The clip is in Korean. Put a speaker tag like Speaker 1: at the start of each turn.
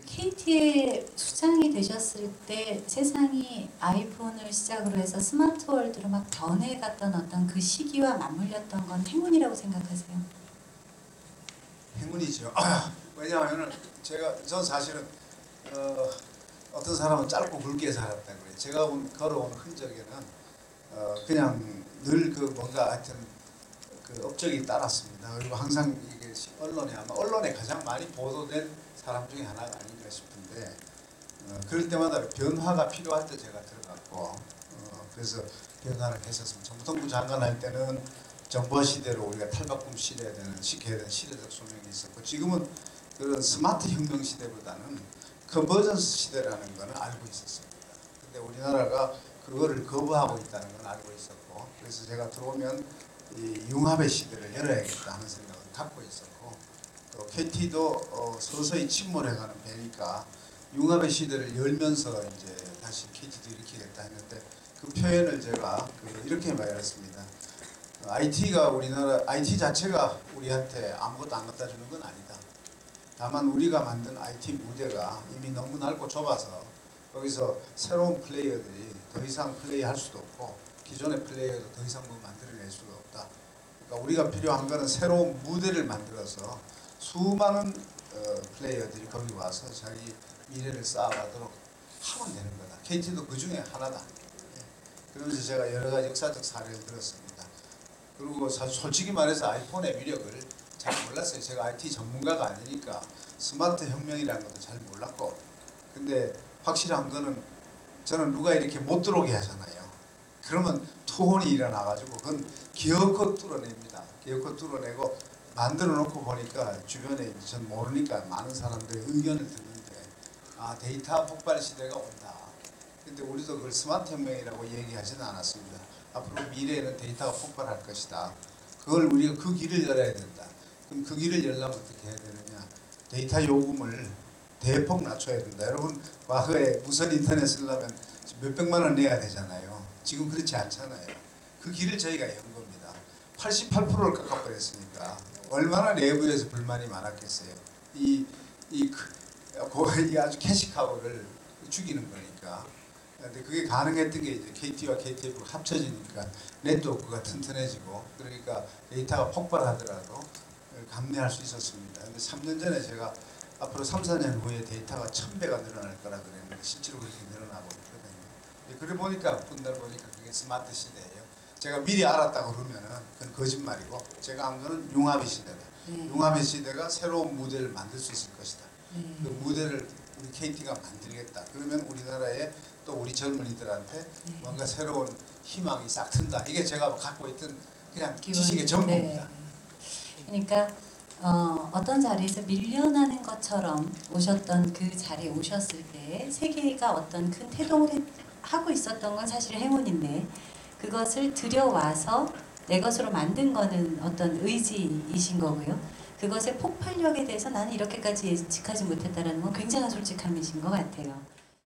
Speaker 1: KT의 수장이 되셨을 때 세상이 아이폰을 시작으로 해서 스마트 월드로 막 변해갔던 어떤 그 시기와 맞물렸던 건 행운이라고 생각하세요?
Speaker 2: 행운이죠. 왜냐하면 전 사실은 어떤 사람은 짧고 굵게 살았다고 그래요. 제가 걸어온 흔적에는 그냥 늘 그 뭔가 하여튼 그 업적이 따랐습니다. 그리고 항상 이게 언론에 가장 많이 보도된 사람 중에 하나가 아닌가 싶은데 그럴 때마다 변화가 필요할 때 제가 들어갔고 그래서 변화를 했었습니다. 정통부 장관 할 때는 정보 시대로 우리가 탈바꿈 시켜야 되는 시대적 소명이 있었고 지금은 그런 스마트 혁명 시대보다는 컨버전스 시대라는 것은 알고 있었습니다. 근데 우리나라가 그거를 거부하고 있다는 건 알고 있었고 그래서 제가 들어오면 이 융합의 시대를 열어야겠다 하는 생각을 갖고 있었고 또 KT도 서서히 침몰해가는 배니까 융합의 시대를 열면서 이제 다시 KT도 일으키겠다 했는데 그 표현을 제가 이렇게 말했습니다. IT 자체가 우리한테 아무것도 안 갖다 주는 건 아니다. 다만 우리가 만든 IT 무대가 이미 너무 넓고 좁아서 거기서 새로운 플레이어들이 더 이상 플레이할 수도 없고 기존의 플레이어도 더 이상 뭐 만들어낼 수가 없다. 그러니까 우리가 필요한 것은 새로운 무대를 만들어서 수많은 플레이어들이 거기 와서 자기 미래를 쌓아가도록 하면 되는 거다. KT도 그 중에 하나다. 그러면서 제가 여러 가지 역사적 사례를 들었습니다. 그리고 솔직히 말해서 아이폰의 위력을 잘 몰랐어요. 제가 IT 전문가가 아니니까 스마트 혁명이라는 것도 잘 몰랐고 근데 확실한 거는 저는 누가 이렇게 못 들어오게 하잖아요. 그러면 투혼이 일어나가지고 그건 기어코 뚫어냅니다. 기어코 뚫어내고 만들어 놓고 보니까 주변에 전 모르니까 많은 사람들의 의견을 듣는데 데이터 폭발 시대가 온다. 근데 우리도 그걸 스마트 혁명이라고 얘기하지는 않았습니다. 앞으로 미래에는 데이터가 폭발할 것이다. 그걸 우리가 그 길을 열어야 된다. 그럼 그 길을 열려면 어떻게 해야 되느냐. 데이터 요금을 대폭 낮춰야 된다. 여러분 과거에 무선 인터넷 쓰려면 몇백만 원 내야 되잖아요. 지금 그렇지 않잖아요. 그 길을 저희가 연 겁니다. 88%를 깎아버렸으니까 얼마나 내부에서 불만이 많았겠어요. 이 아주 캐시카우를 죽이는 거니까. 근데 그게 가능했던 게 이제 KT와 KTF가 합쳐지니까 네트워크가 튼튼해지고 그러니까 데이터가 폭발하더라도 감내할 수 있었습니다. 근데 3년 전에 제가 앞으로 3, 4년 후에 데이터가 1000배가 늘어날 거라 그랬는데 실제로 그렇게 늘어나고 있거든요. 그래 보니까 분들 보니까 그게 스마트 시대예요. 제가 미리 알았다고 그러면은 그건 거짓말이고 제가 한 거는 융합의 시대다. 융합의 시대가 새로운 무대를 만들 수 있을 것이다. 그 무대를 우리 KT가 만들겠다. 그러면 우리나라에 또 우리 젊은이들한테 뭔가 새로운 희망이 싹 튼다. 이게 제가 갖고 있던 그냥 지식의 전부입니다.
Speaker 1: 그러니까 어떤 자리에서 밀려나는 것처럼 오셨던 그 자리에 오셨을 때 세계가 어떤 큰 태동을 하고 있었던 건 사실 행운인데 그것을 들여와서 내 것으로 만든 거는 어떤 의지이신 거고요. 그것의 폭발력에 대해서 나는 이렇게까지 예측하지 못했다는 건 굉장한 솔직함이신 것 같아요.